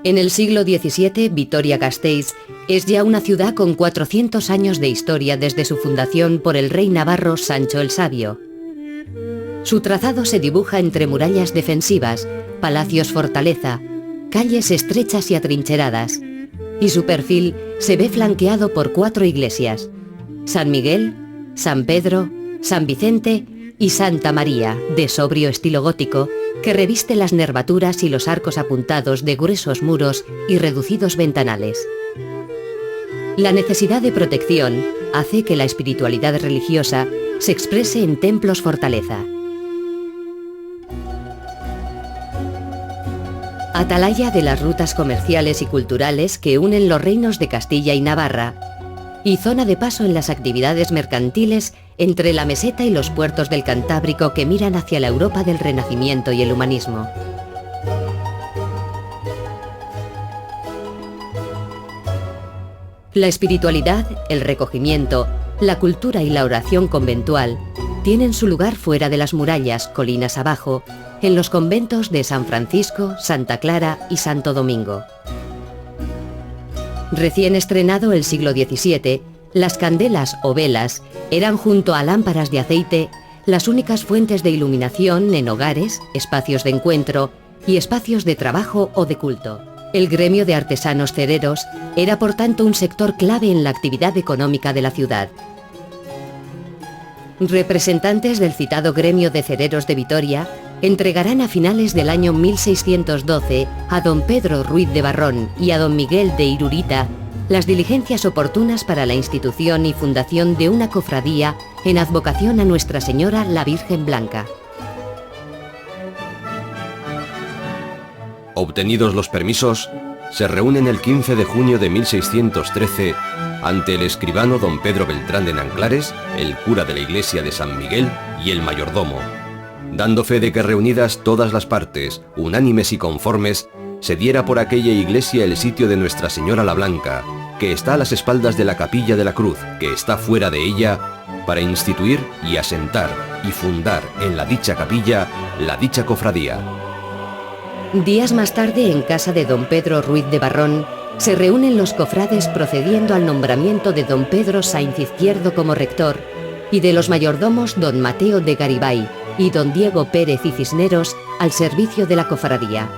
En el siglo XVII, Vitoria-Gasteiz es ya una ciudad con 400 años de historia desde su fundación por el rey navarro Sancho el Sabio. Su trazado se dibuja entre murallas defensivas, palacios fortaleza, calles estrechas y atrincheradas, y su perfil se ve flanqueado por 4 iglesias: San Miguel, San Pedro, San Vicente y Santa María, de sobrio estilo gótico, que reviste las nervaturas y los arcos apuntados de gruesos muros y reducidos ventanales. La necesidad de protección hace que la espiritualidad religiosa se exprese en templos fortaleza. Atalaya de las rutas comerciales y culturales que unen los reinos de Castilla y Navarra, y zona de paso en las actividades mercantiles entre la meseta y los puertos del Cantábrico que miran hacia la Europa del Renacimiento y el humanismo. La espiritualidad, el recogimiento, la cultura y la oración conventual tienen su lugar fuera de las murallas, colinas abajo, en los conventos de San Francisco, Santa Clara y Santo Domingo. Recién estrenado el siglo XVII, las candelas o velas eran, junto a lámparas de aceite, las únicas fuentes de iluminación en hogares, espacios de encuentro y espacios de trabajo o de culto. El gremio de artesanos cereros era, por tanto, un sector clave en la actividad económica de la ciudad. Representantes del citado gremio de cereros de Vitoria entregarán a finales del año 1612 a don Pedro Ruiz de Barrón y a don Miguel de Irurita las diligencias oportunas para la institución y fundación de una cofradía en advocación a Nuestra Señora la Virgen Blanca. Obtenidos los permisos, se reúnen el 15 de junio de 1613 ante el escribano don Pedro Beltrán de Nanclares, el cura de la iglesia de San Miguel y el mayordomo, dando fe de que reunidas todas las partes, unánimes y conformes, se diera por aquella iglesia el sitio de Nuestra Señora la Blanca, que está a las espaldas de la Capilla de la Cruz, que está fuera de ella, para instituir y asentar y fundar en la dicha capilla la dicha cofradía. Días más tarde, en casa de don Pedro Ruiz de Barrón, se reúnen los cofrades procediendo al nombramiento de don Pedro Sainz Izquierdo como rector y de los mayordomos don Mateo de Garibay y don Diego Pérez y Cisneros al servicio de la cofradía.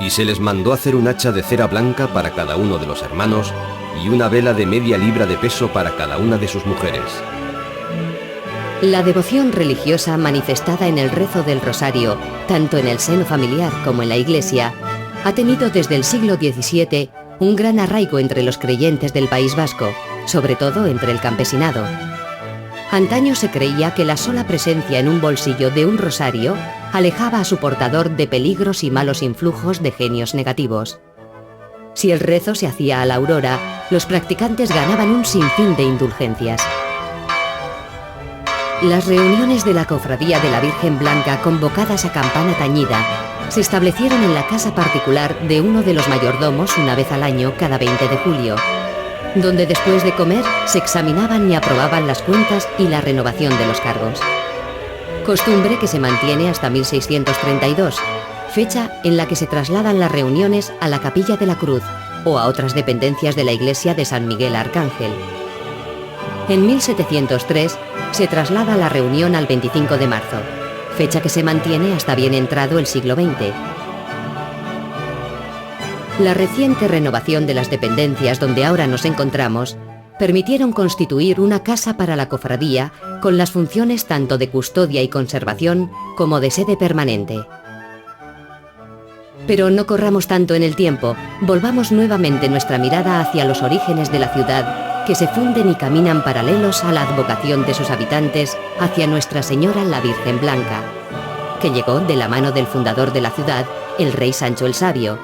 Y se les mandó hacer un hacha de cera blanca para cada uno de los hermanos y una vela de media libra de peso para cada una de sus mujeres. La devoción religiosa manifestada en el rezo del rosario, tanto en el seno familiar como en la iglesia, ha tenido desde el siglo XVII un gran arraigo entre los creyentes del País Vasco, sobre todo entre el campesinado. Antaño se creía que la sola presencia en un bolsillo de un rosario alejaba a su portador de peligros y malos influjos de genios negativos. Si el rezo se hacía a la aurora, los practicantes ganaban un sinfín de indulgencias. Las reuniones de la cofradía de la Virgen Blanca, convocadas a campana tañida, se establecieron en la casa particular de uno de los mayordomos una vez al año, cada 20 de julio, donde después de comer se examinaban y aprobaban las cuentas y la renovación de los cargos. Costumbre que se mantiene hasta 1632, fecha en la que se trasladan las reuniones a la Capilla de la Cruz o a otras dependencias de la iglesia de San Miguel Arcángel. En 1703 se traslada la reunión al 25 de marzo, fecha que se mantiene hasta bien entrado el siglo XX. La reciente renovación de las dependencias donde ahora nos encontramos permitieron constituir una casa para la cofradía con las funciones tanto de custodia y conservación como de sede permanente. Pero no corramos tanto en el tiempo, volvamos nuevamente nuestra mirada hacia los orígenes de la ciudad, que se funden y caminan paralelos a la advocación de sus habitantes hacia Nuestra Señora la Virgen Blanca, que llegó de la mano del fundador de la ciudad, el rey Sancho el Sabio,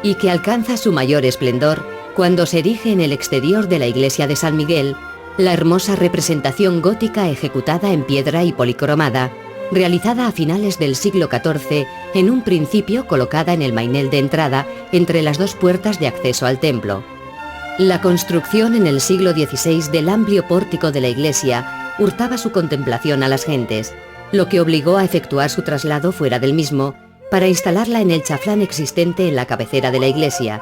y que alcanza su mayor esplendor cuando se erige en el exterior de la iglesia de San Miguel la hermosa representación gótica ejecutada en piedra y policromada, realizada a finales del siglo XIV, en un principio colocada en el mainel de entrada entre las dos puertas de acceso al templo. La construcción en el siglo XVI del amplio pórtico de la iglesia hurtaba su contemplación a las gentes, lo que obligó a efectuar su traslado fuera del mismo para instalarla en el chaflán existente en la cabecera de la iglesia,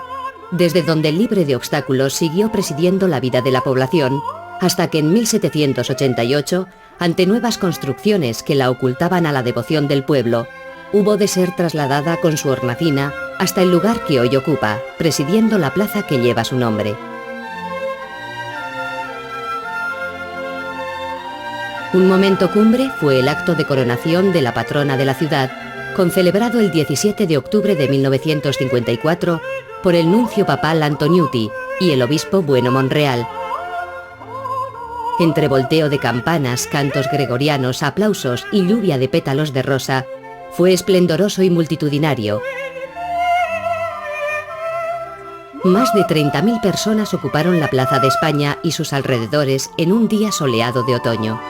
desde donde libre de obstáculos siguió presidiendo la vida de la población, hasta que en 1788, ante nuevas construcciones que la ocultaban a la devoción del pueblo, hubo de ser trasladada con su hornacina hasta el lugar que hoy ocupa, presidiendo la plaza que lleva su nombre. Un momento cumbre fue el acto de coronación de la patrona de la ciudad, concelebrado el 17 de octubre de 1954 por el nuncio papal Antoniuti y el obispo Bueno Monreal. Entre volteo de campanas, cantos gregorianos, aplausos y lluvia de pétalos de rosa, fue esplendoroso y multitudinario. Más de 30.000 personas ocuparon la Plaza de España y sus alrededores en un día soleado de otoño.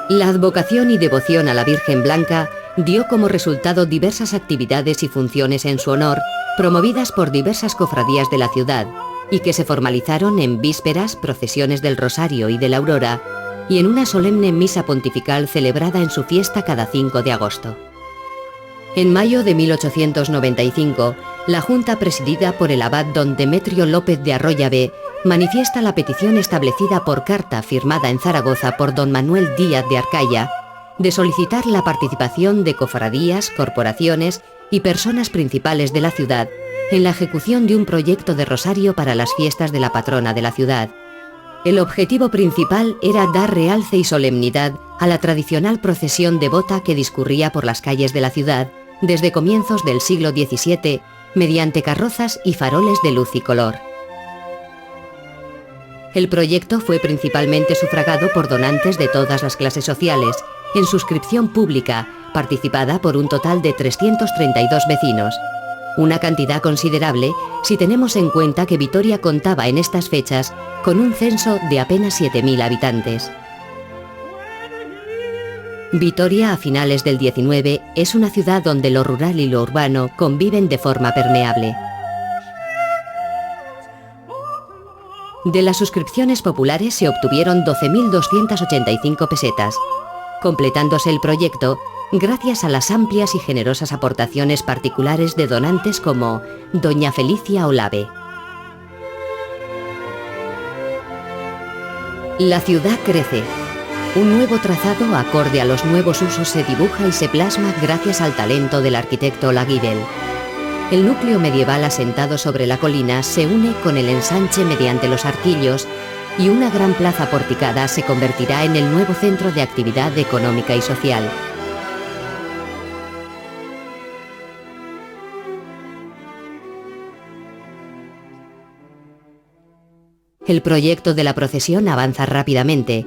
La advocación y devoción a la Virgen Blanca dio como resultado diversas actividades y funciones en su honor, promovidas por diversas cofradías de la ciudad, y que se formalizaron en vísperas, procesiones del Rosario y de la Aurora, y en una solemne misa pontifical celebrada en su fiesta cada 5 de agosto. En mayo de 1895, la Junta presidida por el abad don Demetrio López de Arroyabe manifiesta la petición establecida por carta firmada en Zaragoza por don Manuel Díaz de Arcaya de solicitar la participación de cofradías, corporaciones y personas principales de la ciudad en la ejecución de un proyecto de rosario para las fiestas de la patrona de la ciudad. El objetivo principal era dar realce y solemnidad a la tradicional procesión devota que discurría por las calles de la ciudad desde comienzos del siglo XVII mediante carrozas y faroles de luz y color. El proyecto fue principalmente sufragado por donantes de todas las clases sociales, en suscripción pública, participada por un total de 332 vecinos. Una cantidad considerable si tenemos en cuenta que Vitoria contaba en estas fechas con un censo de apenas 7.000 habitantes. Vitoria, a finales del 19, es una ciudad donde lo rural y lo urbano conviven de forma permeable. De las suscripciones populares se obtuvieron 12.285 pesetas, completándose el proyecto gracias a las amplias y generosas aportaciones particulares de donantes como doña Felicia Olave. La ciudad crece. Un nuevo trazado acorde a los nuevos usos se dibuja y se plasma gracias al talento del arquitecto Laguibel. El núcleo medieval asentado sobre la colina se une con el ensanche mediante los arquillos y una gran plaza porticada se convertirá en el nuevo centro de actividad económica y social. El proyecto de la procesión avanza rápidamente.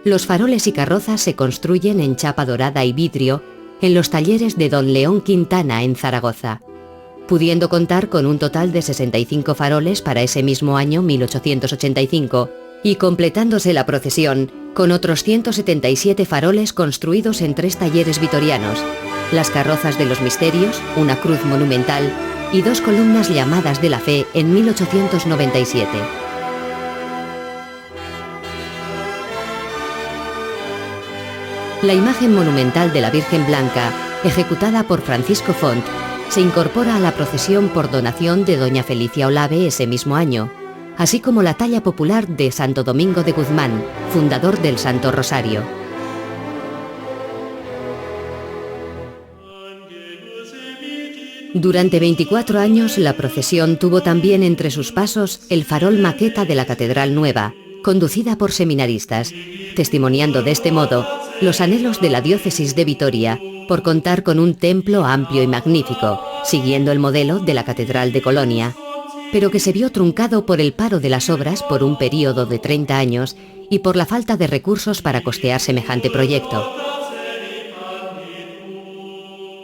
Los faroles y carrozas se construyen en chapa dorada y vidrio en los talleres de don León Quintana en Zaragoza, pudiendo contar con un total de 65 faroles para ese mismo año 1885 y completándose la procesión con otros 177 faroles construidos en 3 talleres vitorianos, las carrozas de los misterios, una cruz monumental y 2 columnas llamadas de la fe en 1897. La imagen monumental de la Virgen Blanca, ejecutada por Francisco Font, se incorpora a la procesión por donación de doña Felicia Olave ese mismo año, así como la talla popular de Santo Domingo de Guzmán, fundador del Santo Rosario. Durante 24 años la procesión tuvo también entre sus pasos el farol maqueta de la Catedral Nueva, conducida por seminaristas, testimoniando de este modo los anhelos de la diócesis de Vitoria por contar con un templo amplio y magnífico, siguiendo el modelo de la Catedral de Colonia, pero que se vio truncado por el paro de las obras por un período de 30 años y por la falta de recursos para costear semejante proyecto.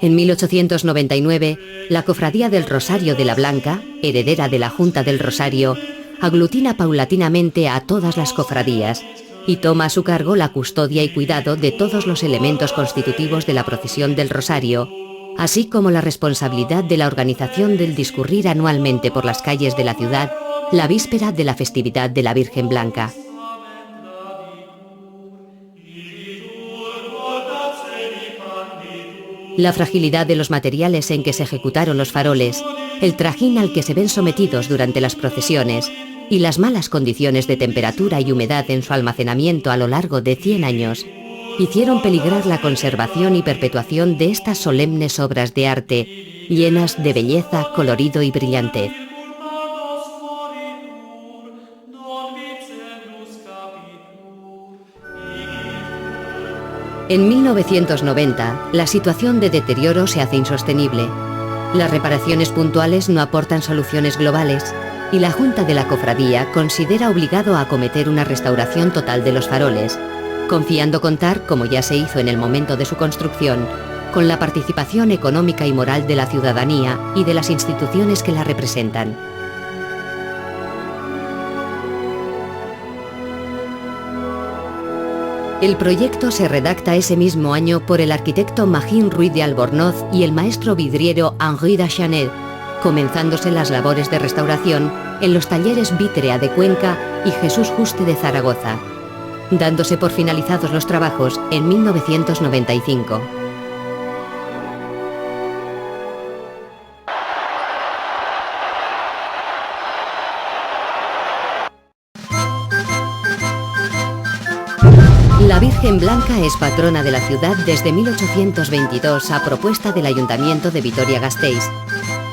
En 1899, la Cofradía del Rosario de la Blanca, heredera de la Junta del Rosario, aglutina paulatinamente a todas las cofradías y toma a su cargo la custodia y cuidado de todos los elementos constitutivos de la procesión del Rosario, así como la responsabilidad de la organización del discurrir anualmente por las calles de la ciudad la víspera de la festividad de la Virgen Blanca. La fragilidad de los materiales en que se ejecutaron los faroles, el trajín al que se ven sometidos durante las procesiones y las malas condiciones de temperatura y humedad en su almacenamiento a lo largo de 100 años, hicieron peligrar la conservación y perpetuación de estas solemnes obras de arte, llenas de belleza, colorido y brillantez. En 1990, la situación de deterioro se hace insostenible. Las reparaciones puntuales no aportan soluciones globales y la Junta de la Cofradía considera obligado a acometer una restauración total de los faroles, confiando contar, como ya se hizo en el momento de su construcción, con la participación económica y moral de la ciudadanía y de las instituciones que la representan. El proyecto se redacta ese mismo año por el arquitecto Magín Ruiz de Albornoz y el maestro vidriero Henri Dachanet, comenzándose las labores de restauración en los talleres Vítrea de Cuenca y Jesús Juste de Zaragoza, dándose por finalizados los trabajos en 1995. La Virgen Blanca es patrona de la ciudad desde 1822 a propuesta del Ayuntamiento de Vitoria-Gasteiz.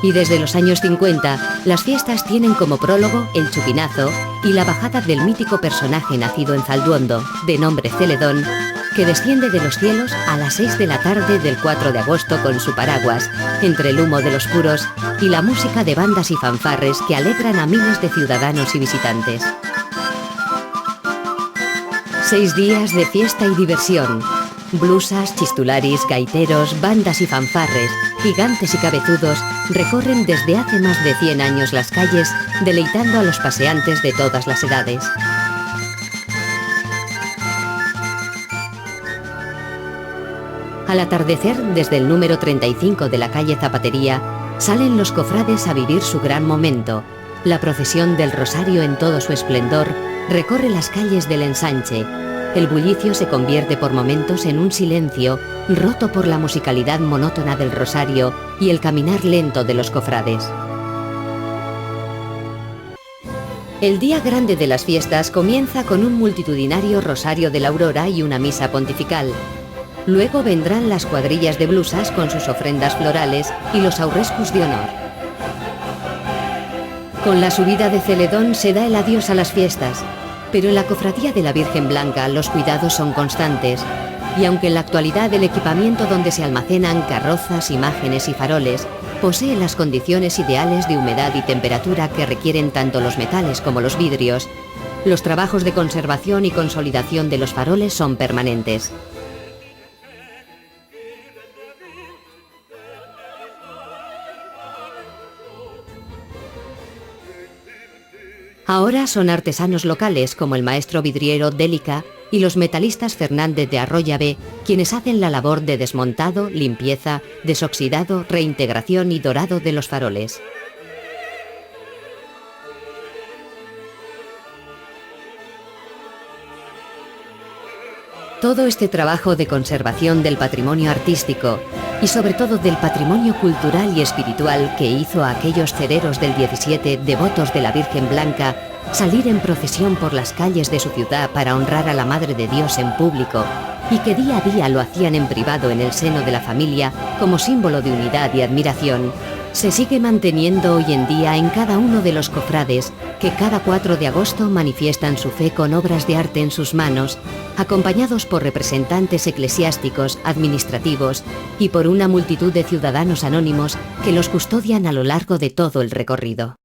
Y desde los años 50, las fiestas tienen como prólogo el chupinazo y la bajada del mítico personaje nacido en Zalduondo, de nombre Celedón, que desciende de los cielos a las 6 de la tarde del 4 de agosto con su paraguas, entre el humo de los puros y la música de bandas y fanfarres que alegran a miles de ciudadanos y visitantes. 6 días de fiesta y diversión. Blusas, chistularis, gaiteros, bandas y fanfarres, gigantes y cabezudos, recorren desde hace más de 100 años las calles, deleitando a los paseantes de todas las edades. Al atardecer, desde el número 35 de la calle Zapatería, salen los cofrades a vivir su gran momento. La procesión del Rosario en todo su esplendor recorre las calles del ensanche. El bullicio se convierte por momentos en un silencio roto por la musicalidad monótona del Rosario y el caminar lento de los cofrades. El día grande de las fiestas comienza con un multitudinario Rosario de la Aurora y una misa pontifical. Luego vendrán las cuadrillas de blusas con sus ofrendas florales y los aurrescus de honor. Con la subida de Celedón se da el adiós a las fiestas, pero en la Cofradía de la Virgen Blanca los cuidados son constantes, y aunque en la actualidad el equipamiento donde se almacenan carrozas, imágenes y faroles posee las condiciones ideales de humedad y temperatura que requieren tanto los metales como los vidrios, los trabajos de conservación y consolidación de los faroles son permanentes. Ahora son artesanos locales como el maestro vidriero Délica y los metalistas Fernández de Arroyave quienes hacen la labor de desmontado, limpieza, desoxidado, reintegración y dorado de los faroles. Todo este trabajo de conservación del patrimonio artístico y sobre todo del patrimonio cultural y espiritual que hizo a aquellos cereros del 17 devotos de la Virgen Blanca salir en procesión por las calles de su ciudad para honrar a la Madre de Dios en público y que día a día lo hacían en privado en el seno de la familia como símbolo de unidad y admiración, se sigue manteniendo hoy en día en cada uno de los cofrades que cada 4 de agosto manifiestan su fe con obras de arte en sus manos, acompañados por representantes eclesiásticos, administrativos y por una multitud de ciudadanos anónimos que los custodian a lo largo de todo el recorrido.